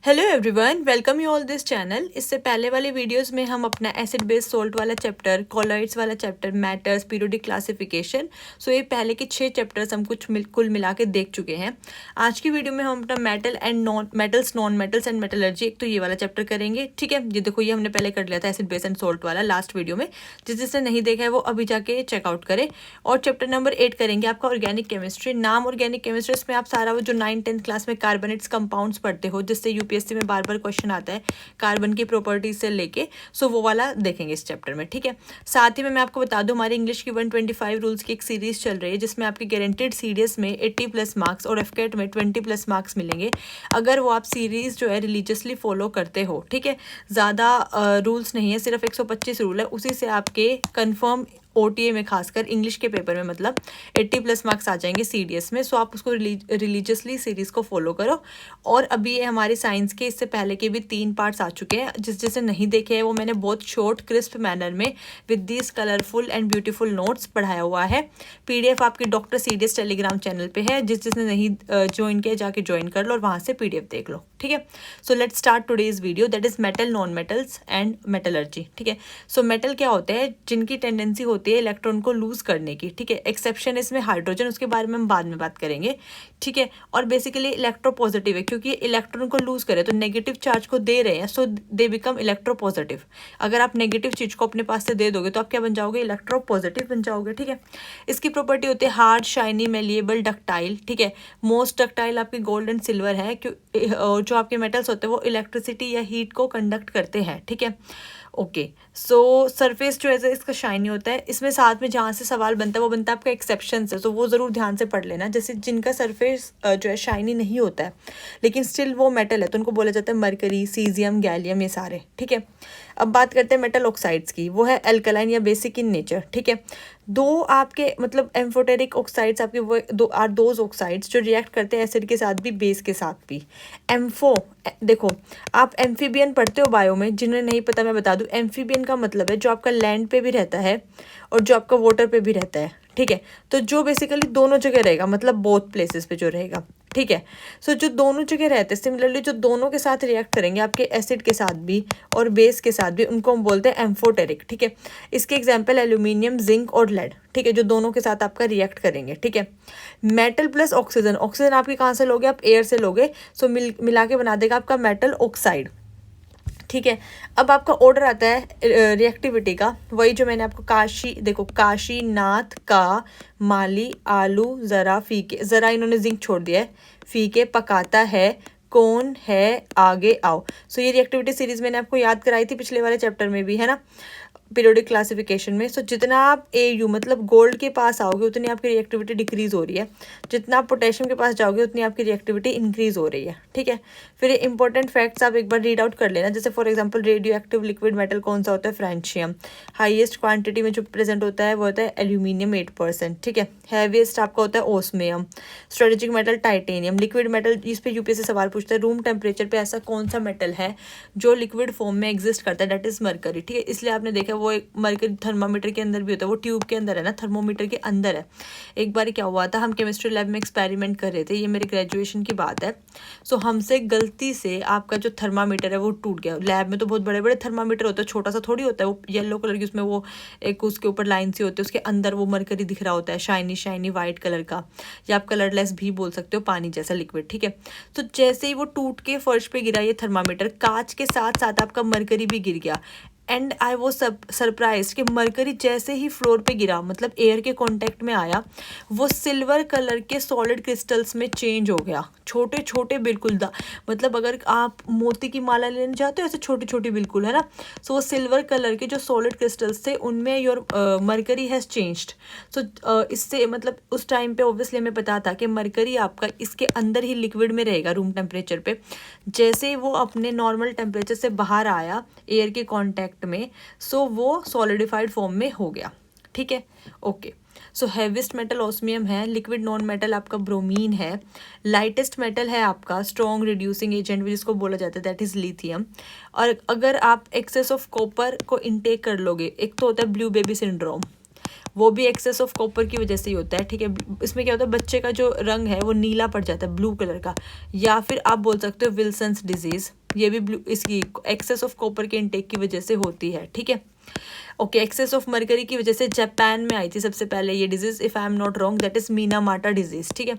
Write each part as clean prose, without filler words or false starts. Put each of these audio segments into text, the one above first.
Hello everyone, welcome you all this channel. इससे पहले वाले वीडियोस में हम अपना एसिड बेस सोल्ट वाला चैप्टर, कॉलॉइड्स वाला चैप्टर, मैटर्स, पीरियोडिक क्लासिफिकेशन, ये पहले के 6 चैप्टर्स हम कुल मिला के देख चुके हैं। आज की वीडियो में हम अपना metal and non metals, non metals and metallurgy, एक तो ये वाला चैप्टर करेंगे। ठीक है, ये देखो, ये हमने पहले कर लिया था एसिड बेस एंड सोल्ट वाला लास्ट वीडियो में। जिसने नहीं देखा है वो अभी जाके चेकआउट करे। और चैप्टर नंबर 8 करेंगे आपका ऑर्गेनिक केमिस्ट्री। नाम ऑर्गेनिक केमिस्ट्री, इसमें आप सारा वो जो 9th-10th क्लास में कार्बनेट्स कंपाउंड्स पढ़ते हो, जिससे यूपीएससी में बार बार क्वेश्चन आता है कार्बन की प्रॉपर्टीज से लेके, वो वाला देखेंगे इस चैप्टर में। ठीक है, साथ ही में मैं आपको बता दूं, हमारी इंग्लिश की 125 रूल्स की एक सीरीज चल रही है, जिसमें आपके गारंटेड सीडीएस में 80+ मार्क्स और एफकेट में 20+ मार्क्स मिलेंगे, अगर वो आप सीरीज जो है रिलीजियसली फॉलो करते हो। ठीक है, ज़्यादा रूल्स नहीं है, सिर्फ 125 रूल है, उसी से आपके कन्फर्म ओटीए में, खासकर इंग्लिश के पेपर में, मतलब 80+ मार्क्स आ जाएंगे सीडीएस में। आप उसको रिलीजियसली सीरीज को फॉलो करो। और अभी ये हमारे साइंस के इससे पहले के भी 3 पार्ट्स आ चुके हैं, जिसे नहीं देखे हैं वो मैंने बहुत शॉर्ट क्रिस्प मैनर में with this colourful and beautiful notes पढ़ाया हुआ है। पीडीएफ आपके डॉक्टर सीडीएस टेलीग्राम चैनल पे है, जिसने नहीं ज्वाइन किया जाके ज्वाइन कर लो और वहाँ से पीडीएफ देख लो। ठीक है, let's start today's video, that is metal, non metals and metallurgy. ठीक है, मेटल क्या होते हैं? जिनकी टेंडेंसी होती है इलेक्ट्रॉन को लूज करने की। ठीक है, एक्सेप्शन इसमें हाइड्रोजन, उसके बारे में हम बाद में बात करेंगे। ठीक है, और बेसिकली इलेक्ट्रोपॉजिटिव है, क्योंकि इलेक्ट्रॉन को लूज करे तो नेगेटिव चार्ज को दे रहे हैं, सो दे बिकम इलेक्ट्रोपॉजिटिव। अगर आप नेगेटिव चीज को अपने पास से दे दोगे तो आप क्या बन जाओगे? इलेक्ट्रोपॉजिटिव बन जाओगे। ठीक है, इसकी प्रॉपर्टी होती है हार्ड, शाइनी, मेलिएबल, डक्टाइल। ठीक है, मोस्ट डक्टाइल आपकी गोल्ड एंड सिल्वर है, जो आपके मेटल्स होते हैं वो इलेक्ट्रिसिटी या हीट को कंडक्ट करते हैं। ठीक है, ओके, सरफेस जो है इसका शाइनी होता है। इसमें साथ में जहाँ से सवाल बनता है वो बनता है आपका एक्सेप्शन से, वो ज़रूर ध्यान से पढ़ लेना। जैसे जिनका सरफेस जो है शाइनी नहीं होता है लेकिन स्टिल वो मेटल है, तो उनको बोला जाता है मरकरी, सीजियम, गैलियम, ये सारे। ठीक है, अब बात करते हैं मेटल ऑक्साइड्स की। वो है एल्कलाइन या बेसिक इन नेचर। ठीक है, दो आपके मतलब एम्फोटेरिक ऑक्साइड्स आपके वो दोज ऑक्साइड्स जो रिएक्ट करते हैं एसिड के साथ भी, बेस के साथ भी। एम्फो, देखो आप एम्फीबियन पढ़ते हो बायो में, जिन्हें नहीं पता मैं बता दूं, एम्फीबियन का मतलब है जो आपका लैंड पे भी रहता है और जो आपका वाटर पे भी रहता है। ठीक है, तो जो बेसिकली दोनों जगह रहेगा, मतलब बोथ प्लेसेस पे जो रहेगा। ठीक है, जो दोनों जगह रहते हैं, सिमिलरली जो दोनों के साथ रिएक्ट करेंगे, आपके एसिड के साथ भी और बेस के साथ भी, उनको हम बोलते हैं एम्फोटेरिक। ठीक है, इसके एग्जांपल एल्यूमिनियम, जिंक और लेड। ठीक है, जो दोनों के साथ आपका रिएक्ट करेंगे। ठीक है, मेटल प्लस ऑक्सीजन, ऑक्सीजन आपके कहाँ से लोगे? आप एयर से लोगे, मिला के बना देगा आपका मेटल ऑक्साइड। ठीक है, अब आपका ऑर्डर आता है रिएक्टिविटी का, वही जो मैंने आपको काशी, नाथ, का, माली, आलू, जरा, फीके, जरा इन्होंने जिंक छोड़ दिया है, फीके, पकाता है, कौन है, आगे आओ। ये रिएक्टिविटी सीरीज मैंने आपको याद कराई थी पिछले वाले चैप्टर में भी, है ना, पीरियोडिक क्लासिफिकेशन में। जितना आप AU मतलब गोल्ड के पास आओगे उतनी आपकी रिएक्टिविटी डिक्रीज हो रही है, जितना आप पोटेशियम के पास जाओगे उतनी आपकी रिएक्टिविटी इंक्रीज हो रही है। ठीक है, फिर इंपॉर्टेंट फैक्ट्स आप एक बार रीड आउट कर लेना। जैसे for example radio active liquid metal कौन सा होता है? फ्रेंशियम। हाईएस्ट क्वांटिटी में जो प्रेजेंट होता है वो होता है एल्यूमिनियम 8%। ठीक है, हैवीएस्ट आपका होता है osmium. Strategic metal titanium. Liquid metal, इस पे यूपीएससी सवाल पूछता है, रूम टेम्परेचर पे ऐसा कौन सा मेटल है जो लिक्विड फॉर्म में एग्जिस्ट करता है? That is mercury. ठीक है, इसलिए आपने देखा वो एक मरकरी थर्मामीटर के अंदर भी होता है, वो ट्यूब के अंदर है ना, थर्मोमीटर के अंदर है। एक बार क्या हुआ था, हम केमिस्ट्री लैब में एक्सपेरिमेंट कर रहे थे, ये मेरे ग्रेजुएशन की बात है। हमसे गलती से आपका जो थर्मामीटर है वो टूट गया। लैब में तो बहुत बड़े बड़े थर्मामीटर होते हैं, छोटा सा थोड़ी होता है। वो येलो कलर की, उसमें वो एक उसके ऊपर लाइन सी होती है, उसके अंदर वो मरकरी दिख रहा होता है, शाइनी शाइनी वाइट कलर का, या आप कलरलेस भी बोल सकते हो, पानी जैसा लिक्विड। ठीक है, जैसे ही वो टूट के फर्श पे गिरा ये थर्मामीटर, कांच के साथ साथ आपका मरकरी भी गिर गया। एंड आई वो सरप्राइज कि मरकरी जैसे ही फ्लोर पे गिरा, मतलब एयर के कांटेक्ट में आया, वो सिल्वर कलर के सॉलिड क्रिस्टल्स में चेंज हो गया, छोटे छोटे बिल्कुल। मतलब अगर आप मोती की माला लेने जाते हो ऐसे छोटी छोटी बिल्कुल, है ना, वो सिल्वर कलर के जो सॉलिड क्रिस्टल्स थे उनमें योर मरकरी हैज़ चेंज्ड। इससे मतलब उस टाइम पे ऑब्वियसली हमें पता था कि मरकरी आपका इसके अंदर ही लिक्विड में रहेगा रूम टेम्परेचर पे। जैसे वो अपने नॉर्मल टेम्परेचर से बाहर आया एयर के कॉन्टैक्ट में, वो सॉलिडिफाइड फॉर्म में हो गया। ठीक है, ओके। हैवीएस्ट मेटल ऑस्मियम है। लिक्विड नॉन मेटल आपका ब्रोमीन है। लाइटेस्ट मेटल है आपका स्ट्रॉन्ग रिड्यूसिंग एजेंट जिसको बोला जाता है, दैट इज लिथियम। और अगर आप एक्सेस ऑफ कॉपर को इनटेक कर लोगे, एक तो होता है ब्लू बेबी सिंड्रोम, वो भी एक्सेस ऑफ कॉपर की वजह से ही होता है, ठीक है। इसमें क्या होता है, बच्चे का जो रंग है वो नीला पड़ जाता है, ब्लू कलर का, या फिर आप बोल सकते हो विल्सन्स डिजीज, ये भी ब्लू इसकी एक्सेस ऑफ कॉपर के इनटेक की वजह से होती है, ठीक है। ओके, एक्सेस ऑफ मरकरी की वजह से जापान में आई थी सबसे पहले ये disease, if I am not wrong that is Minamata disease, ठीक है।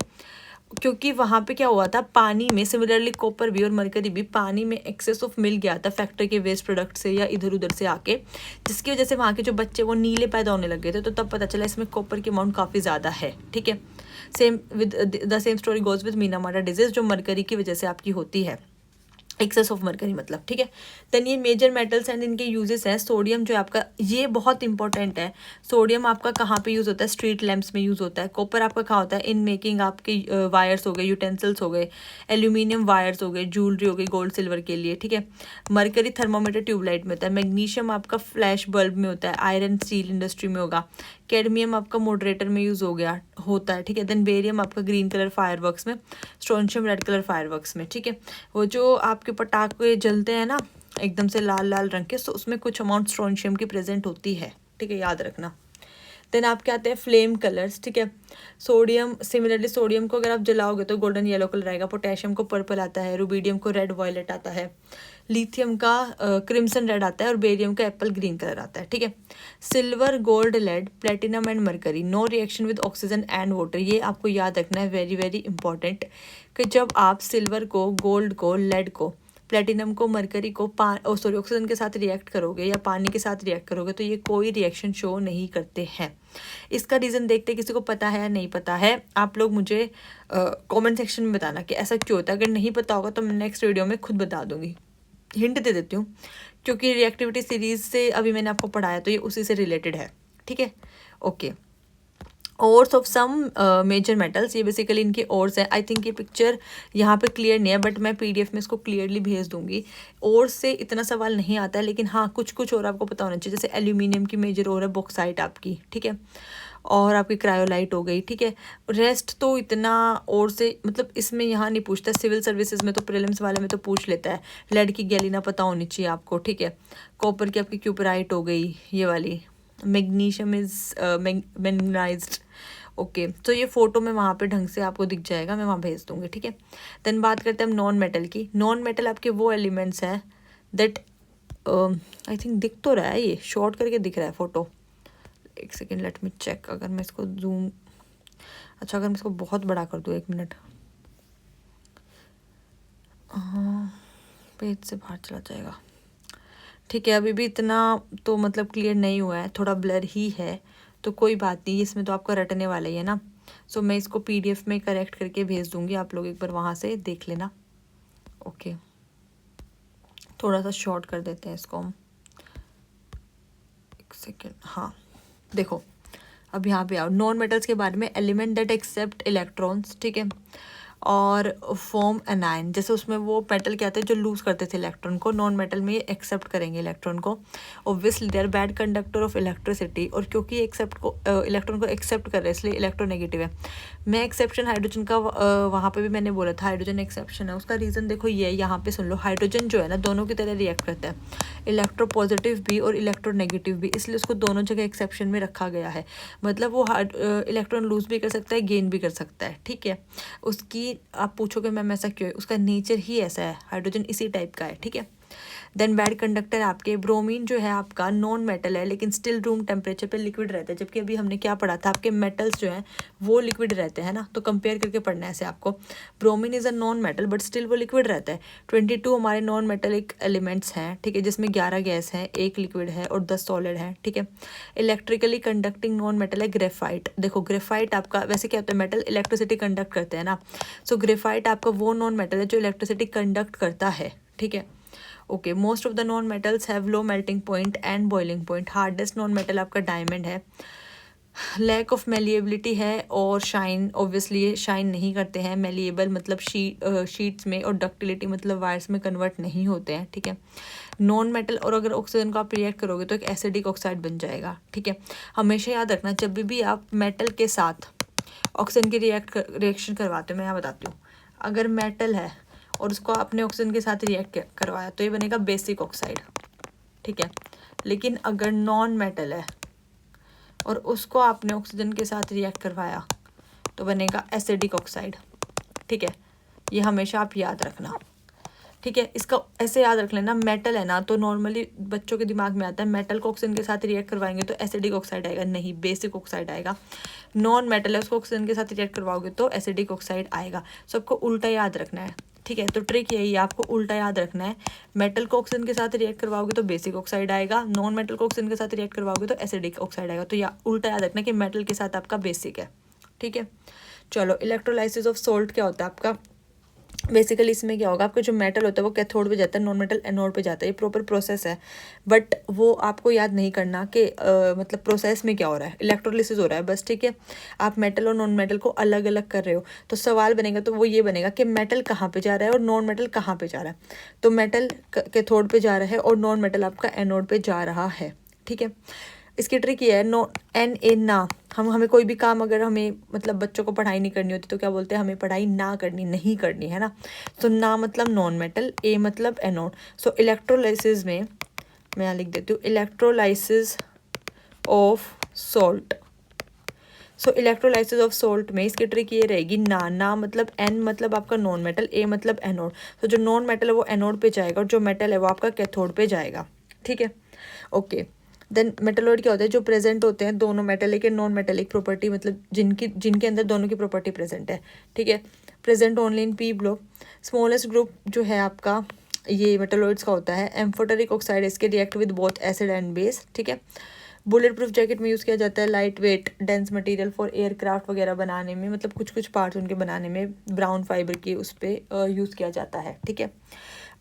क्योंकि वहाँ पे क्या हुआ था, पानी में सिमिलरली कॉपर भी और मरकरी भी पानी में एक्सेस ऑफ मिल गया था फैक्ट्री के वेस्ट प्रोडक्ट से या इधर उधर से आके, जिसकी वजह से वहाँ के जो बच्चे वो नीले पैदा होने लग गए थे। तो तब पता चला इसमें कॉपर की अमाउंट काफ़ी ज़्यादा है, ठीक है। Same with the same story goes with Minamata disease, जो मरकरी की वजह से आपकी होती है, एक्सेस ऑफ मरकरी मतलब, ठीक है। देन ये मेजर मेटल्स एंड इनके यूजेस हैं। सोडियम जो है आपका, ये बहुत इंपॉर्टेंट है। सोडियम आपका कहाँ पे यूज़ होता है, स्ट्रीट लैंप्स में यूज़ होता है। कॉपर आपका कहाँ होता है, इन मेकिंग आपके वायर्स हो गए, यूटेंसिल्स हो गए, एल्यूमिनियम वायर्स हो गए, ज्वेलरी हो गई गोल्ड सिल्वर के लिए, ठीक है। मरकरी थर्मोमीटर ट्यूबलाइट में होता है। मैग्नीशियम आपका फ्लैश बल्ब में होता है, आयरन स्टील इंडस्ट्री में होगा। कैडमियम आपका मॉडरेटर में यूज़ हो गया होता है, ठीक है। देन बेरियम आपका ग्रीन कलर फायरवर्क्स में, स्ट्रोंशियम रेड कलर फायरवर्क्स में, ठीक है। वो जो आपके पटाखे जलते हैं ना एकदम से लाल लाल रंग के, तो उसमें कुछ अमाउंट स्ट्रोंशियम की प्रेजेंट होती है, ठीक है, याद रखना। देन आपके आते हैं फ्लेम कलर्स, ठीक है। सोडियम, सिमिलरली सोडियम को अगर आप जलाओगे तो गोल्डन येलो कलर आएगा, पोटेशियम को पर्पल आता है, रुबीडियम को रेड वॉयलेट आता है, लिथियम का क्रिम्सन रेड आता है और बेरियम का एप्पल ग्रीन कलर आता है, ठीक है। Silver, gold, lead, platinum and mercury, no reaction with oxygen and water. ये आपको याद रखना है, वेरी वेरी इंपॉर्टेंट, कि जब आप सिल्वर को, गोल्ड को, लेड को, प्लेटिनम को, मरकरी को ऑक्सीजन के साथ रिएक्ट करोगे या पानी के साथ रिएक्ट करोगे तो ये कोई रिएक्शन शो नहीं करते हैं। इसका रीज़न देखते किसी को पता है या नहीं पता है, आप लोग मुझे कमेंट सेक्शन में बताना कि ऐसा क्यों होता है। अगर नहीं पता होगा तो मैं नेक्स्ट वीडियो में खुद बता दूंगी, हिंट दे देती हूँ, क्योंकि रिएक्टिविटी सीरीज से अभी मैंने आपको पढ़ाया तो ये उसी से रिलेटेड है, ठीक है। Okay, ores of some major metals, ये बेसिकली इनके ओर्स है। आई थिंक ये पिक्चर यहाँ पे क्लियर नहीं है, बट मैं पीडीएफ में इसको क्लियरली भेज दूंगी। ओर्स से इतना सवाल नहीं आता है, लेकिन हाँ कुछ कुछ और आपको पता होना चाहिए। जैसे एल्यूमिनियम की मेजर ओर है बॉक्साइट आपकी, ठीक है, और आपकी क्रायोलाइट हो गई, ठीक है। रेस्ट तो इतना और से मतलब इसमें यहाँ नहीं पूछता, सिविल सर्विसेज में तो प्रीलिम्स वाले में तो पूछ लेता है। लेड की गैलिना पता होनी चाहिए आपको, ठीक है। कॉपर की आपकी क्यूपराइट हो गई ये वाली, मैग्नीशियम इज मैग्नाइज्ड। ओके, तो ये फोटो में वहाँ पे ढंग से आपको दिख जाएगा, मैं वहाँ भेज दूँगी, ठीक है। देन बात करते हैं हम नॉन मेटल की। नॉन मेटल आपके वो एलिमेंट्स हैं दैट आई थिंक दिख तो रहा है, ये शॉर्ट करके दिख रहा है फोटो, एक सेकेंड लेट मी चेक। अगर मैं इसको जूम, अच्छा अगर मैं इसको बहुत बड़ा कर दूँ, 1 मिनट, हाँ पेज से बाहर चला जाएगा, ठीक है। अभी भी इतना तो मतलब क्लियर नहीं हुआ है, थोड़ा ब्लर ही है, तो कोई बात नहीं, इसमें तो आपका रटने वाला ही है ना। सो मैं इसको पीडीएफ में करेक्ट करके भेज दूंगी, आप लोग एक बार वहाँ से देख लेना। ओके, थोड़ा सा शॉर्ट कर देते हैं इसको हम, एक सेकेंड। हाँ देखो, अब यहाँ पे आओ, नॉन मेटल्स के बारे में। एलिमेंट दैट एक्सेप्ट इलेक्ट्रॉन्स, ठीक है, और फॉर्म एनायन, जैसे उसमें वो मेटल क्या थे जो लूज करते थे इलेक्ट्रॉन को, नॉन मेटल में ये एक्सेप्ट करेंगे इलेक्ट्रॉन को। Obviously they are bad conductor of electricity, और क्योंकि एक्सेप्ट को इलेक्ट्रॉन को एक्सेप्ट कर रहे हैं इसलिए इलेक्ट्रोनेगेटिव है। मैं एक्सेप्शन हाइड्रोजन का वहाँ पे भी मैंने बोला था हाइड्रोजन एक्सेप्शन है, उसका रीज़न देखो ये है, यहाँ पे सुन लो। हाइड्रोजन जो है ना दोनों की तरह रिएक्ट करता है, इलेक्ट्रो पॉजिटिव भी और इलेक्ट्रोनेगेटिव भी, इसलिए उसको दोनों जगह एक्सेप्शन में रखा गया है। मतलब वो इलेक्ट्रॉन लूज भी कर सकता है, गेन भी कर सकता है, ठीक है। उसकी आप पूछोगे मैम ऐसा क्यों है, उसका नेचर ही ऐसा है, हाइड्रोजन इसी टाइप का है, ठीक है। देन बैड कंडक्टर आपके ब्रोमीन जो है आपका नॉन मेटल है, लेकिन स्टिल रूम टेम्परेचर पे लिक्विड रहता है, जबकि अभी हमने क्या पढ़ा था, आपके मेटल्स जो हैं वो लिक्विड रहते हैं ना, तो कंपेयर करके पढ़ना है ऐसे आपको। Bromine is a non metal but still वो लिक्विड रहता है। 22 हमारे नॉन मेटलिक एलिमेंट्स हैं, ठीक है, जिसमें 11 गैस हैं, 1 लिक्विड है और 10 सॉलिड है, ठीक है। इलेक्ट्रिकली कंडक्टिंग नॉन मेटल है ग्रेफाइट। देखो ग्रेफाइट आपका वैसे क्या होता है, मेटल इलेक्ट्रिसिटी कंडक्ट करते हैं ना, सो ग्रेफाइट आपका वो नॉन मेटल है जो इलेक्ट्रिसिटी कंडक्ट करता है, ठीक है। Okay, most of the non metals have low melting point and boiling point. Hardest non metal आपका डायमंड है। लैक ऑफ मेलिएबिलिटी है, और शाइन ऑब्वियसली ये शाइन नहीं करते हैं। मेलिएबल मतलब शीट्स में, और डक्टिलिटी मतलब वायर्स में कन्वर्ट नहीं होते हैं, ठीक है। नॉन मेटल, और अगर ऑक्सीजन को आप रिएक्ट करोगे तो एक एसिडिक ऑक्साइड बन जाएगा, ठीक है। हमेशा याद रखना, जब भी आप मेटल के साथ ऑक्सीजन की रिएक्शन करवाते हो, मैं यहाँ बताती हूँ, अगर मेटल है और उसको आपने ऑक्सीजन के साथ रिएक्ट करवाया तो ये बनेगा बेसिक ऑक्साइड, ठीक है। लेकिन अगर नॉन मेटल है और उसको आपने ऑक्सीजन के साथ रिएक्ट करवाया तो बनेगा एसिडिक ऑक्साइड। ठीक है, ये हमेशा आप याद रखना। ठीक है, इसका ऐसे याद रख लेना, मेटल है ना तो नॉर्मली बच्चों के दिमाग में आता है मेटल को ऑक्सीजन के साथ रिएक्ट करवाएंगे तो एसिडिक ऑक्साइड आएगा, नहीं, बेसिक ऑक्साइड आएगा। नॉन मेटल है उसको ऑक्सीजन के साथ रिएक्ट करवाओगे तो एसिडिक ऑक्साइड आएगा। सबको उल्टा याद रखना है। ठीक है, तो ट्रिक यही है, आपको उल्टा याद रखना है। मेटल को ऑक्सीजन के साथ रिएक्ट करवाओगे तो बेसिक ऑक्साइड आएगा, नॉन मेटल को ऑक्सीजन के साथ रिएक्ट करवाओगे तो एसिडिक ऑक्साइड आएगा। तो या उल्टा याद रखना कि मेटल के साथ आपका बेसिक है। ठीक है, चलो इलेक्ट्रोलाइसिस ऑफ सोल्ट क्या होता है आपका। बेसिकली इसमें क्या होगा, आपका जो मेटल होता है वो कैथोड पे जाता है, नॉन मेटल एनोड पे जाता है। ये प्रॉपर प्रोसेस है, बट वो आपको याद नहीं करना कि मतलब प्रोसेस में क्या हो रहा है, इलेक्ट्रोलिसिस हो रहा है बस। ठीक है, आप मेटल और नॉन मेटल को अलग अलग कर रहे हो तो सवाल बनेगा तो वो ये बनेगा कि मेटल कहाँ पे जा रहा है और नॉन मेटल कहाँ पे जा रहा है। तो मेटल कैथोड पे जा रहा है और नॉन मेटल आपका एनोड पे जा रहा है। ठीक है, इसकी ट्रिक ये है, नो एन ए ना, हमें कोई भी काम अगर हमें मतलब बच्चों को पढ़ाई नहीं करनी होती तो क्या बोलते हैं, हमें पढ़ाई ना करनी, नहीं करनी है ना। तो ना मतलब नॉन मेटल, ए मतलब एनोड। सो इलेक्ट्रोलाइसिस में मैं यहाँ लिख देती हूँ, electrolysis of salt. So electrolysis of salt में इसकी ट्रिक ये रहेगी, ना मतलब एन मतलब आपका नॉन मेटल, ए मतलब एनोड। तो जो नॉन मेटल है वो एनोड पे जाएगा और जो मेटल है वो आपका कैथोड पे जाएगा। ठीक है, ओके। देन मेटलॉइड क्या होता है, जो प्रेजेंट होते हैं दोनों metallic and non metallic property, मतलब जिनके अंदर दोनों की प्रॉपर्टी प्रेजेंट है। ठीक है, present only in P block. Smallest group जो है आपका ये मेटलॉइड्स का होता है। एम्फोटेरिक ऑक्साइड इसके react with both acid and base. ठीक है, बुलेट प्रूफ जैकेट में यूज़ किया जाता है, light weight dense material for aircraft वगैरह बनाने में, मतलब कुछ पार्ट्स उनके बनाने में ब्राउन फाइबर की उस पर यूज़ किया जाता है। ठीक है,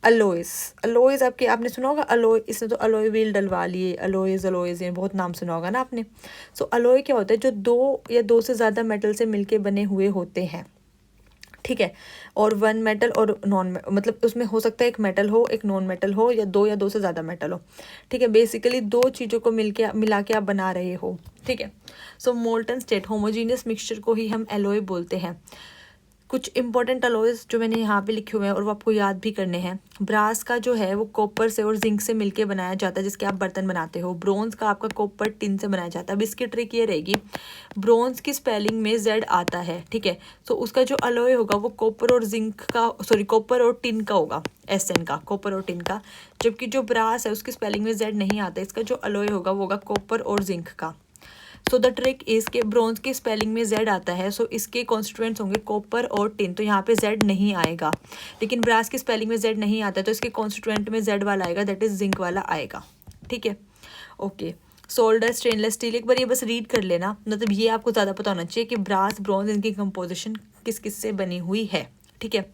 अलोइज आपने सुना होगा, अलोय, इसने तो अलोय व्हील डलवा लिए, अलोइज ये बहुत नाम सुना होगा ना आपने। सो अलोय क्या होता है, जो दो या दो से ज़्यादा मेटल से मिलके बने हुए होते हैं। ठीक है, और वन मेटल और नॉन, मतलब उसमें हो सकता है एक मेटल हो, एक नॉन मेटल हो, या दो से ज़्यादा मेटल हो। ठीक है, बेसिकली दो चीज़ों को मिला के आप बना रहे हो। ठीक है, सो मोल्टन स्टेट होमोजीनियस मिक्सचर को ही हम एलोय बोलते हैं। कुछ इंपॉर्टेंट अलॉयज जो मैंने यहाँ पे लिखे हुए हैं और वो आपको याद भी करने हैं। ब्रास का जो है वो कॉपर से और जिंक से मिलके बनाया जाता है, जिसके आप बर्तन बनाते हो। ब्रोंज का आपका कॉपर टिन से बनाया जाता है। अब इसकी ट्रिक ये रहेगी, ब्रोंज की स्पेलिंग में जेड आता है। ठीक है, तो उसका जो अलॉय होगा वो कॉपर और जिंक का, सॉरी कॉपर और टिन का होगा, एसएन का, कॉपर और टिन का। जबकि जो ब्रास है उसकी स्पेलिंग में जेड नहीं आता, इसका जो अलॉय होगा वो होगा कॉपर और जिंक का। सो द ट्रिक इज के ब्रॉन्ज की स्पेलिंग में जेड आता है, सो इसके कॉन्स्टिट्यूएंट्स होंगे कॉपर और टिन, तो यहाँ पे जेड नहीं आएगा। लेकिन ब्रास की स्पेलिंग में जेड नहीं आता तो इसके कॉन्स्टिट्यूएंट में जेड वाला आएगा, दैट इज जिंक वाला आएगा। ठीक है, ओके। सोल्डर, स्टेनलेस स्टील, एक बार ये बस रीड कर लेना, मतलब ये आपको ज़्यादा पता होना चाहिए कि ब्रास ब्रॉन्ज इनकी कंपोजिशन किस किस से बनी हुई है। ठीक है,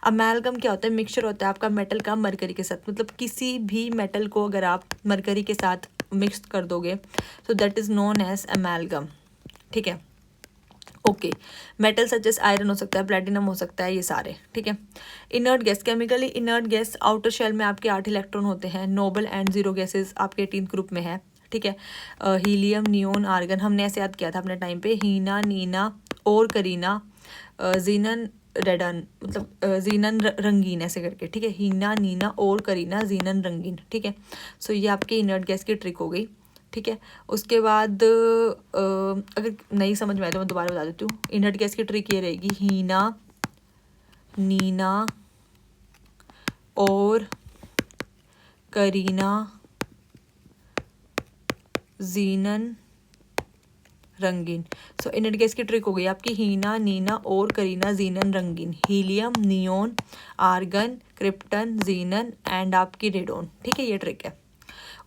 अमेलगम क्या होता है, मिक्सचर होता है आपका मेटल का मरकरी के साथ, मतलब किसी भी मेटल को अगर आप मरकरी के साथ मिक्स कर दोगे तो that is known as amalgam. ठीक है, okay. Metal such as iron हो सकता है, प्लेटिनम हो सकता है, ये सारे। ठीक है, inert gas, chemically inert gas, outer shell में आपके 8 इलेक्ट्रॉन होते हैं। नोबल एंड जीरो गैसेस आपके 18th ग्रुप में है। ठीक है, हीलियम, नियोन, आर्गन, हमने ऐसे याद किया था अपने टाइम पे, हीना, नीना और करीना, जीनन, रेडन, मतलब जीनन रंगीन ऐसे करके। ठीक है, हीना, नीना और करीना, जीनन रंगीन। ठीक है, सो ये आपकी इनर्ट गैस की ट्रिक हो गई। ठीक है, उसके बाद अगर नहीं समझ में आए तो मैं दोबारा बता देती हूँ। इनर्ट गैस की ट्रिक ये रहेगी, हीना, नीना और करीना, जीनन रंगीन। सो इनर्ट गैस की ट्रिक हो गई आपकी, हीना, नीना और करीना, जीनन रंगीन। Helium, neon, argon, krypton, xenon and आपकी रेडोन। ठीक है, ये ट्रिक है।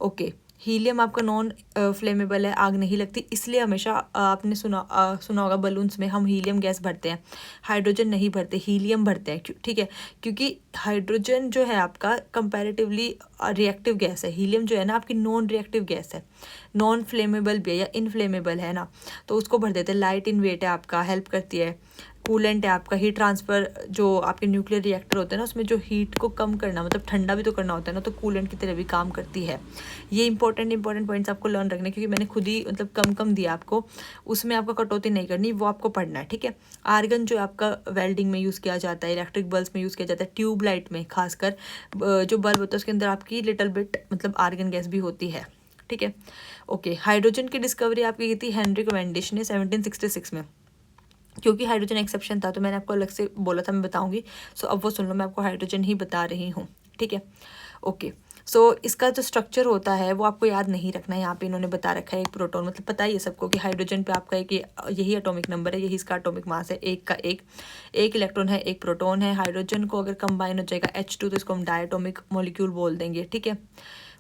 ओके, हीलियम आपका नॉन फ्लेमेबल है, आग नहीं लगती, इसलिए हमेशा आपने सुना होगा बलून्स में हम हीलियम गैस भरते हैं, हाइड्रोजन नहीं भरते, हीलियम भरते हैं। ठीक है, क्योंकि हाइड्रोजन जो है आपका कंपैरेटिवली रिएक्टिव गैस है, हीलियम जो है ना आपकी नॉन रिएक्टिव गैस है, नॉन फ्लेमेबल भी है या इनफ्लेमेबल है ना, तो उसको भर देते हैं। लाइट इन वेट है आपका, हेल्प करती है। कूलेंट है आपका, हीट ट्रांसफ़र, जो आपके न्यूक्लियर रिएक्टर होते हैं ना उसमें जो हीट को कम करना, मतलब ठंडा भी तो करना होता है ना, तो कूलेंट की तरह भी काम करती है। ये इंपॉर्टेंट पॉइंट्स आपको लर्न रखने, क्योंकि मैंने खुद ही मतलब कम दिया आपको, उसमें आपको कटौती नहीं करनी, वो आपको पढ़ना है। ठीक है, आर्गन जो आपका वेल्डिंग में यूज़ किया जाता है, इलेक्ट्रिक बल्ब में यूज़ किया जाता है, ट्यूबलाइट में खासकर जो बल्ब होता है उसके अंदर आपकी लिटिल बिट मतलब आर्गन गैस भी होती है। ठीक है। ओके, हाइड्रोजन की डिस्कवरी आपकी की थी हेनरी कैवेंडिश ने 1766 में। क्योंकि हाइड्रोजन एक्सेप्शन था तो मैंने आपको अलग से बोला था, मैं बताऊंगी। सो अब वो सुन लो, मैं आपको हाइड्रोजन ही बता रही हूँ, ठीक है। ओके, सो इसका जो स्ट्रक्चर होता है वो आपको याद नहीं रखना है। यहाँ पे इन्होंने बता रखा है एक प्रोटॉन, मतलब पता ही है सबको कि हाइड्रोजन पे आपका एक यही एटॉमिक नंबर है, यही इसका एटॉमिक मास है, एक का एक इलेक्ट्रॉन है, एक प्रोटॉन है। हाइड्रोजन को अगर कंबाइन हो जाएगा H2 तो इसको हम डायटोमिक मॉलिक्यूल बोल देंगे, ठीक है।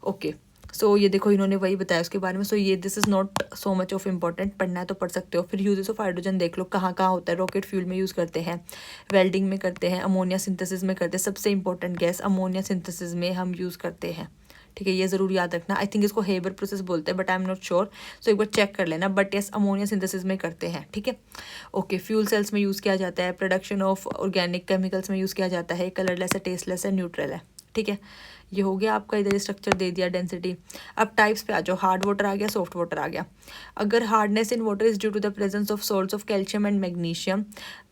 ओके, सो ये देखो इन्होंने वही बताया उसके बारे में। सो ये this is not so much of important, पढ़ना है तो पढ़ सकते हो। फिर यूजेस ऑफ हाइड्रोजन देख लो, कहाँ कहाँ होता है। रॉकेट फ्यूल में यूज़ करते हैं, वेल्डिंग में करते हैं, अमोनिया सिंथेसिस में करते हैं। सबसे इंपॉर्टेंट गैस अमोनिया सिंथेसिस में हम यूज़ करते हैं, ठीक है। ये ज़रूर याद रखना। आई थिंक इसको हेबर प्रोसेस बोलते हैं, but I am not sure, so एक बार चेक कर लेना। बट यस, अमोनिया सिंथेसिस में करते हैं, ठीक है। ओके, फ्यूल सेल्स में यूज़ किया जाता है, प्रोडक्शन ऑफ ऑर्गेनिक केमिकल्स में यूज़ किया जाता है, कलरलेस है, टेस्टलेस है, न्यूट्रल है, ठीक है। ये हो गया आपका, इधर स्ट्रक्चर दे दिया, डेंसिटी। अब टाइप्स पे आ जाओ, हार्ड वाटर आ गया, सॉफ्ट वाटर आ गया। अगर hardness in water is due to the presence of salts of calcium and magnesium,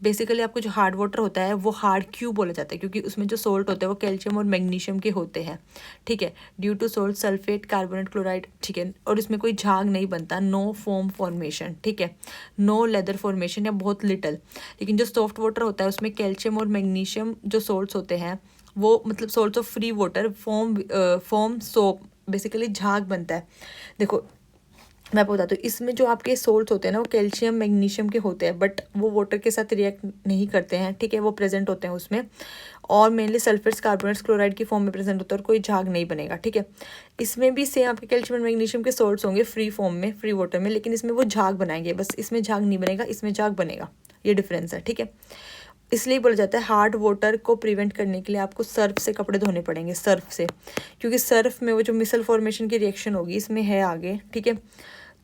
basically आपको जो हार्ड वाटर होता है वो हार्ड क्यों बोला जाता है, क्योंकि उसमें जो सॉल्ट होते हैं वो कैल्शियम और मैग्नीशियम के होते हैं, ठीक है। Due to salt, sulphate, carbonate, chloride, ठीक है। और इसमें कोई झाग नहीं बनता, नो फोम फॉर्मेशन, ठीक है, नो लेदर फॉर्मेशन या बहुत लिटल। लेकिन जो सॉफ्ट वाटर होता है उसमें कैल्शियम और मैग्नीशियम जो सॉल्ट्स होते हैं वो, मतलब salts of free water form soap, basically झाग बनता है। देखो मैं आपको बताती हूँ, इसमें जो आपके सोल्ट्स होते हैं ना वो कैल्शियम मैग्नीशियम के होते हैं, बट वो वाटर के साथ रिएक्ट नहीं करते हैं, ठीक है। वो प्रेजेंट होते हैं उसमें, और मेनली सल्फेट्स, कार्बोनेट्स, क्लोराइड की फॉर्म में प्रेजेंट होता है, और कोई झाग नहीं बनेगा, ठीक है। इसमें भी सेम आपके कैल्शियम और मैग्नीशियम के सोल्ट्स होंगे फ्री फॉर्म में, फ्री वाटर में, लेकिन इसमें वो झाग बनाएंगे, बस इसमें झाग नहीं बनेगा, इसमें झाग बनेगा। ये डिफरेंस है, ठीक है। इसलिए बोला जाता है हार्ड वाटर को प्रिवेंट करने के लिए आपको सर्फ से कपड़े धोने पड़ेंगे, सर्फ से, क्योंकि सर्फ में वो जो मिसल फॉर्मेशन की रिएक्शन होगी इसमें है आगे, ठीक है,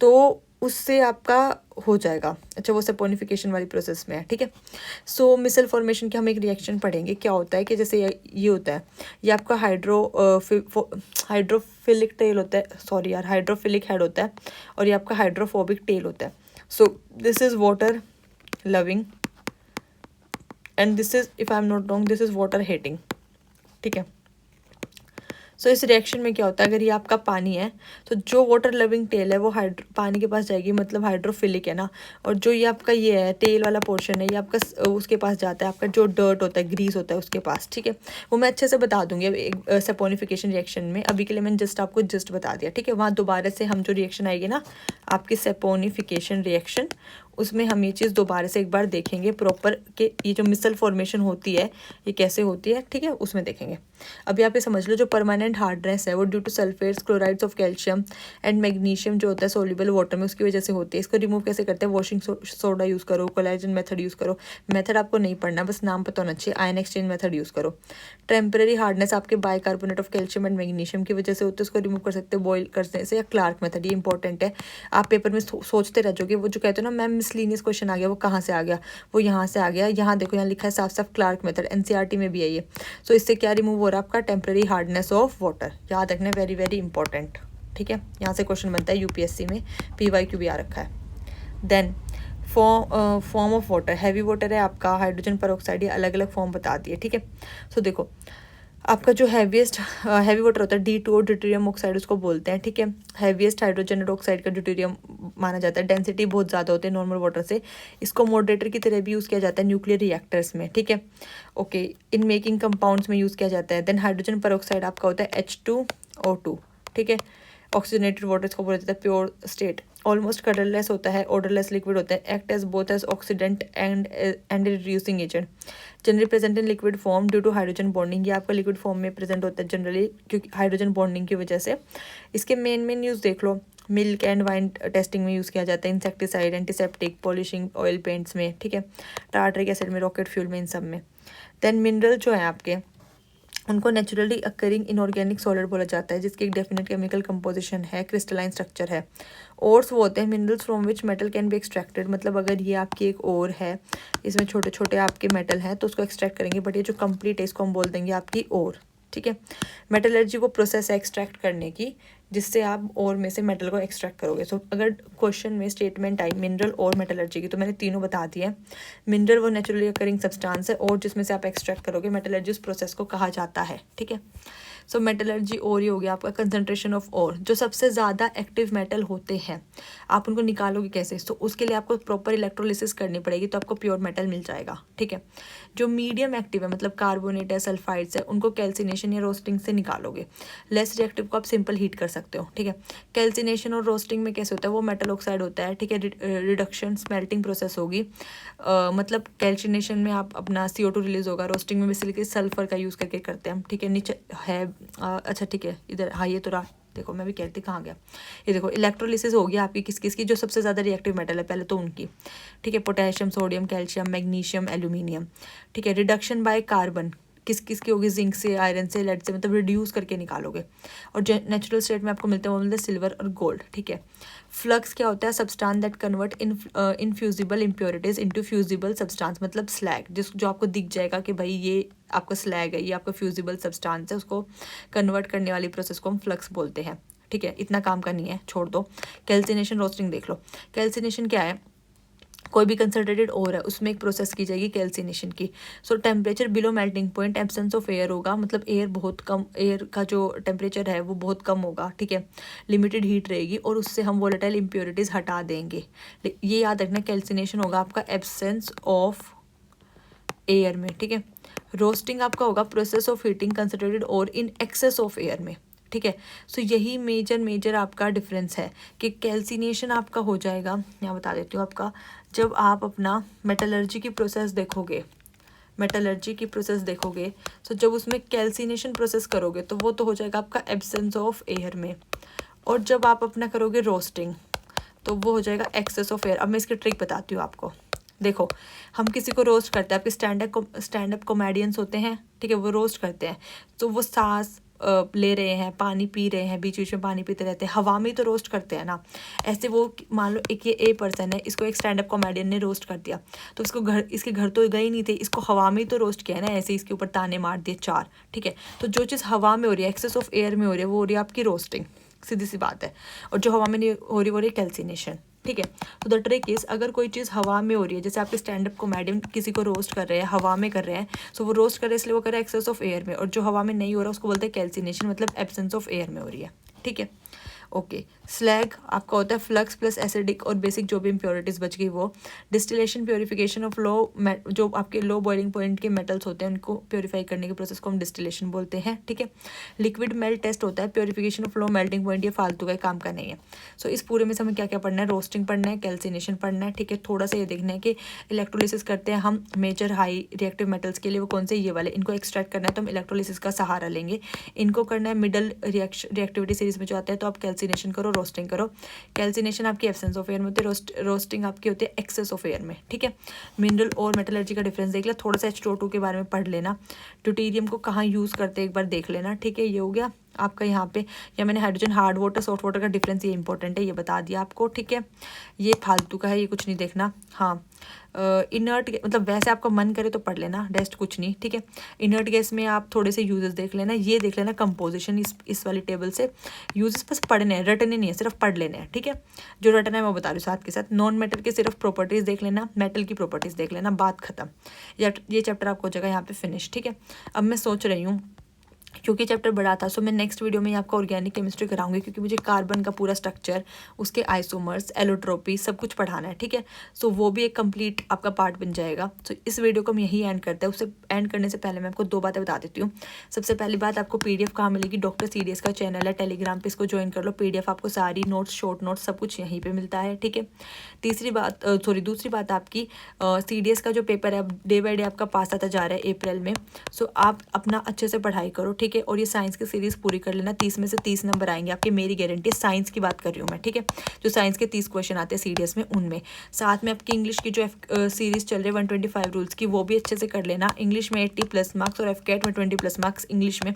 तो उससे आपका हो जाएगा। अच्छा, वो सपोनिफिकेशन वाली प्रोसेस में है, ठीक है। सो मिसल फॉर्मेशन की हम एक रिएक्शन पढ़ेंगे, क्या होता है कि जैसे ये होता है, ये आपका हाइड्रोफिलिक टेल होता है, सॉरी यार, हाइड्रोफिलिक हेड होता है, और ये आपका हाइड्रोफोबिक टेल होता है। So this is water loving and this is, if I am not wrong, this is water hating, ठीक है। सो इस रिएक्शन में क्या होता है, अगर ये आपका पानी है तो जो वाटर लविंग टेल है वो पानी के पास जाएगी, मतलब हाइड्रोफिलिक है ना, और जो ये आपका ये है टेल वाला पोर्शन है ये आपका उसके पास जाता है, आपका जो डर्ट होता है, ग्रीस होता है उसके पास, ठीक है। वो मैं अच्छे से बता दूंगी अब एक सेपोनिफिकेशन रिएक्शन में, अभी के लिए मैंने जस्ट आपको जस्ट बता दिया, ठीक है। वहाँ दोबारा से हम जो रिएक्शन आएगी ना आपकी सेपोनिफिकेशन रिएक्शन, उसमें हम ये चीज़ दोबारा से एक बार देखेंगे प्रॉपर कि ये जो मिसल फॉर्मेशन होती है ये कैसे होती है, ठीक है, उसमें देखेंगे। अभी आप ये समझ लो, जो परमानेंट हार्डनेस है वो due to sulphates, chlorides of calcium and magnesium जो होता है सोल्यूबल वाटर में, उसकी वजह से होती है। इसको रिमूव कैसे करते हैं, वॉशिंग सोडा यूज़ करो, कोलाजन मेथड यूज़ करो। मेथड आपको नहीं पढ़ना, बस नाम पता होना चाहिए, आयन एक्सचेंज मेथड यूज़ करो। टेम्परेरी हार्डनेस आपके bicarbonate of calcium and magnesium की वजह से होती है, उसको रिमूव कर सकते हैं बॉयल करने से, या क्लार्क मेथड, ये इंपॉर्टेंट है। आप पेपर में सोचते रह जाओगे, वो जो कहते हो ना मैम मिसलीनियस क्वेश्चन आ गया, वो कहाँ से आ गया, वो यहाँ से आ गया। यहाँ देखो, यहाँ लिखा है साफ साफ क्लार्क मेथड, एनसीईआरटी में भी है ये। सो इससे क्या रिमूव हो रहा है आपका, टेम्परेरी हार्डनेस ऑफ वाटर, याद रखना, वेरी वेरी इंपॉर्टेंट, ठीक है। यहाँ से क्वेश्चन बनता है यूपीएससी में, PYQ भी आ रखा है। Then form of water, heavy water है आपका, हाइड्रोजन परऑक्साइड, ये अलग अलग फॉर्म बता दिए, ठीक है। सो देखो आपका जो हैवीएस्ट हैवी वाटर होता है D2O, ड्यूटेरियम ऑक्साइड उसको बोलते हैं, ठीक है। हैवीएस्ट हाइड्रोजन ऑक्साइड का ड्यूटेरियम माना जाता है, डेंसिटी बहुत ज़्यादा होती है नॉर्मल वाटर से। इसको मॉडरेटर की तरह भी यूज़ किया जाता है न्यूक्लियर रिएक्टर्स में, ठीक है। ओके, इन मेकिंग कंपाउंड्स में यूज़ किया जाता है। देन हाइड्रोजन परऑक्साइड आपका होता है H2O2, ठीक है। ऑक्सीजनेटेड वाटर इसको बोला जाता है प्योर स्टेट, ऑलमोस्ट कलरलेस होता है, ऑर्डरलेस लिक्विड होता है, act as both as oxidant and reducing agent, generally present in liquid form due to hydrogen bonding. ये आपका लिक्विड फॉर्म में प्रेजेंट होता है जनरली, क्योंकि हाइड्रोजन बॉन्डिंग की वजह से। इसके मेन यूज़ देख लो, मिल्क एंड वाइन टेस्टिंग में यूज़ किया जाता है, insecticide, antiseptic, polishing oil paints में, ठीक है, टार्टरिक एसिड में, रॉकेट फ्यूल में, इन सब में। देन मिनरल जो है आपके, उनको नेचुरली अकरिंग इनऑर्गेनिक सॉलिड बोला जाता है, जिसकी एक डेफिनेट केमिकल कंपोजिशन है, क्रिस्टलाइन स्ट्रक्चर है। ओर्स वो होते हैं minerals from which metal can be extracted, मतलब अगर ये आपकी एक ओर है, इसमें छोटे छोटे आपके मेटल हैं तो उसको एक्सट्रैक्ट करेंगे, बट ये जो कंप्लीट है इसको हम बोल देंगे आपकी ओर, ठीक है। मेटलर्जी वो प्रोसेस है एक्सट्रैक्ट करने की, जिससे आप और में से मेटल को एक्सट्रैक्ट करोगे। सो अगर क्वेश्चन में स्टेटमेंट आई मिनरल और मेटलर्जी की, तो मैंने तीनों बता दिए। मिनरल वो नेचुरली अकरिंग सब्सटेंस है, और जिसमें से आप एक्सट्रैक्ट करोगे, मेटलर्जी उस प्रोसेस को कहा जाता है, ठीक है। सो मेटलर्जी और ही हो गया आपका कंसंट्रेशन ऑफ और। जो सबसे ज़्यादा एक्टिव मेटल होते हैं आप उनको निकालोगे कैसे, तो उसके लिए आपको प्रॉपर इलेक्ट्रोलिसिस करनी पड़ेगी, तो आपको प्योर मेटल मिल जाएगा, ठीक है। जो मीडियम एक्टिव है, मतलब कार्बोनेट है, सल्फाइड्स है, उनको कैल्सिनेशन या रोस्टिंग से निकालोगे। लेस रिएक्टिव को आप सिंपल हीट कर सकते हो, ठीक है। कैल्सिनेशन और रोस्टिंग में कैसे होता है, वो मेटल ऑक्साइड होता है, ठीक है। रिडक्शन स्मेल्टिंग प्रोसेस होगी, मतलब कैल्सिनेशन में आप अपना CO2 रिलीज होगा, रोस्टिंग में बेसिकली सल्फर का यूज़ करके करते हैं हम, ठीक है। नीचे है अच्छा ठीक है, इधर हाँ ये तो रहा, देखो मैं भी कहती कहाँ गया, ये देखो इलेक्ट्रोलिसिस हो गया आपकी किस किस की, जो सबसे ज़्यादा रिएक्टिव मेटल है पहले तो उनकी, ठीक है। Potassium, sodium, calcium, magnesium, aluminium, ठीक है। रिडक्शन बाय कार्बन किस किस की होगी, जिंक से, आयरन से, लेड से, मतलब रिड्यूस करके निकालोगे। और जो नेचुरल स्टेट में आपको मिलते हैं वो मिलते हैं सिल्वर और गोल्ड, ठीक है। फ्लक्स क्या होता है, substance that convert infusible impurities into fusible substance, मतलब स्लैग, जो आपको दिख जाएगा कि भाई ये आपका स्लैग है, ये आपका फ्यूजिबल सब्सटेंस है, उसको कन्वर्ट करने वाली प्रोसेस को हम फ्लक्स बोलते हैं, ठीक है। इतना काम का नहीं है, छोड़ दो। कैल्सिनेशन, रोस्टिंग देख लो। कैल्सिनेशन क्या है, कोई भी कंसंट्रेटेड ओर है उसमें एक प्रोसेस की जाएगी कैल्सिनेशन की। सो temperature below melting point, absence of air होगा, मतलब एयर बहुत कम, एयर का जो टेम्परेचर है वो बहुत कम होगा, ठीक है। लिमिटेड हीट रहेगी, और उससे हम वोलेटाइल इम्प्योरिटीज़ हटा देंगे। ये याद रखना, कैल्सिनेशन होगा आपका एब्सेंस ऑफ एयर में, ठीक है। रोस्टिंग आपका होगा प्रोसेस ऑफ हीटिंग कंसंट्रेटेड और इन एक्सेस ऑफ एयर में, ठीक है। सो यही मेजर आपका डिफरेंस है कि कैल्सिनेशन आपका हो जाएगा, यहाँ बता देती हूँ आपका, जब आप अपना मेटलर्जी की प्रोसेस देखोगे, तो जब उसमें कैल्सिनेशन प्रोसेस करोगे तो वो तो हो जाएगा आपका एब्सेंस ऑफ एयर में, और जब आप अपना करोगे रोस्टिंग तो वो हो जाएगा एक्सेस ऑफ एयर। अब मैं इसकी ट्रिक बताती हूँ आपको। देखो हम किसी को रोस्ट करते हैं, आपके स्टैंड अप कॉमेडियंस होते हैं, ठीक है, वो रोस्ट करते हैं, तो वो सांस ले रहे हैं, पानी पी रहे हैं, बीच बीच में पानी पीते रहते हैं, हवा में ही तो रोस्ट करते हैं ना। ऐसे वो मान लो एक ये ए पर्सन है, इसको एक स्टैंड अप कॉमेडियन ने रोस्ट कर दिया, तो इसके घर तो गए ही नहीं थे, इसको हवा में ही तो रोस्ट किया है ना, ऐसे इसके ऊपर ताने मार दिए 4, ठीक है। तो जो चीज़ हवा में हो रही है, एक्सेस ऑफ एयर में हो रही है, वो हो रही है आपकी रोस्टिंग, सीधी सी बात है। और जो हवा में नहीं हो रही वो रही कैल्सिनेशन, ठीक है। तो द ट्रिक इज, अगर कोई चीज़ हवा में हो रही है, जैसे आपके स्टैंड अप कॉमेडियन किसी को रोस्ट कर रहे हैं, हवा में कर रहे हैं, सो वो रोस्ट कर रहे हैं इसलिए वो कर रहे हैं एक्सेस ऑफ एयर में, और जो हवा में नहीं हो रहा उसको बोलते हैं कैल्सिनेशन, मतलब एब्सेंस ऑफ एयर में हो रही है, ठीक है। ओके, स्लैग आपका होता है फ्लक्स प्लस एसिडिक और बेसिक जो भी इम्प्योरिटीज़ बच गई वो। डिस्टिलेशन प्योरिफिकेशन ऑफ जो आपके लो बॉइलिंग पॉइंट के मेटल्स होते हैं उनको प्योरीफाई करने के प्रोसेस को हम डिस्टिलेशन बोलते हैं, ठीक है। लिक्विड मेल्ट टेस्ट होता है, purification of low melting point, ये फालतू का काम का नहीं है। सो इस पूरे में से हमें क्या क्या पढ़ना है, रोस्टिंग पढ़ना है, कैल्सिनेशन पढ़ना है, ठीक है। थोड़ा सा ये देखना है कि इलेक्ट्रोलिसिस करते हैं हम मेजर हाई रिएक्टिव मेटल्स के लिए, वो कौन से, ये वाले, इनको एक्सट्रैक्ट करना है तो हम इलेक्ट्रोलिसिस का सहारा लेंगे। इनको करना है मिडल रिएक्टिविटी सीरीज में जो आता है, तो आप कैल्सिनेशन करो, रोस्टिंग करो। कैल्सिनेशन आपकी एब्सेंस ऑफ एयर में होती है, रोस्टिंग आपकी होती है एक्सेस ऑफ एयर में, ठीक है। मिनरल और मेटलर्जी का डिफरेंस देख ले, थोड़ा सा H2O2 के बारे में पढ़ लेना, ड्यूटेरियम को कहाँ यूज़ करते हैं एक बार देख लेना, ठीक है। ये हो गया आपका यहाँ पे, या मैंने hydrogen hard water soft water का डिफरेंस ये इंपॉर्टेंट है, ये बता दिया आपको, ठीक है। ये फालतू का है, ये कुछ नहीं देखना। हाँ, इनर्ट मतलब वैसे आपका मन करे तो पढ़ लेना, रेस्ट कुछ नहीं, ठीक है। इनर्ट गैस में आप थोड़े से यूजेस देख लेना, ये देख लेना कंपोजिशन इस वाली टेबल से। यूजेस बस पढ़ने हैं, रटने नहीं है, सिर्फ पढ़ लेने हैं, ठीक है। जो रटना है मैं बता रही हूँ साथ के साथ। नॉन मेटल के सिर्फ प्रॉपर्टीज़ देख लेना, मेटल की प्रॉपर्टीज़ देख लेना, बात खत्म। ये चैप्टर आपको हो जाएगा यहाँ पे फिनिश, ठीक है। अब मैं सोच रही हूँ क्योंकि चैप्टर बड़ा था, सो मैं नेक्स्ट वीडियो में आपको ऑर्गेनिक केमिस्ट्री कराऊंगी, क्योंकि मुझे कार्बन का पूरा स्ट्रक्चर, उसके आइसोमर्स, एलोट्रोपी सब कुछ पढ़ाना है, ठीक है। सो वो भी एक कंप्लीट आपका पार्ट बन जाएगा। सो इस वीडियो को हम यही एंड करते हैं। उससे एंड करने से पहले मैं आपको 2 बातें बता देती हूँ। सबसे पहली बात, आपको PDF कहाँ मिलेगी, डॉक्टर CDS का चैनल है टेलीग्राम पे, इसको ज्वाइन कर लो। PDF आपको सारी नोट्स, शॉर्ट नोट्स सब कुछ यहीं पर मिलता है, ठीक है। दूसरी बात आपकी CDS का जो पेपर है डे बाई डे आपका पास आता जा रहा है अप्रैल में। सो आप अपना अच्छे से पढ़ाई करो, ठीक है। और ये साइंस की सीरीज़ पूरी कर लेना, 30 में से 30 नंबर आएंगे आपके, मेरी गारंटी। साइंस की बात कर रही हूँ मैं, ठीक है। जो साइंस के 30 क्वेश्चन आते हैं CDS में, उनमें साथ में आपकी इंग्लिश की जो सीरीज़ चल रही है 125 रूल्स की, वो भी अच्छे से कर लेना। इंग्लिश में 80+ मार्क्स और FCAT में 20+ मार्क्स इंग्लिश में,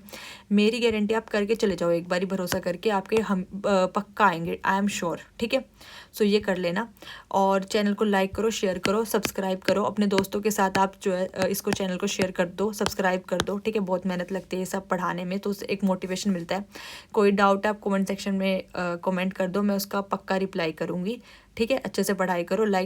मेरी गारंटी। आप करके चले जाओ, एक बार भरोसा करके, आपके हम पक्का आएंगे, आई एम श्योर, ठीक है। सो ये कर लेना, और चैनल को लाइक करो, शेयर करो, सब्सक्राइब करो अपने दोस्तों के साथ। आप जो है इसको चैनल को शेयर कर दो, सब्सक्राइब कर दो, ठीक है। बहुत मेहनत लगती है सब पढ़ाने में, तो उससे एक मोटिवेशन मिलता है। कोई डाउट आप कमेंट सेक्शन में कमेंट कर दो, मैं उसका पक्का रिप्लाई करूँगी। ठीक है, अच्छे से पढ़ाई करो। लाइक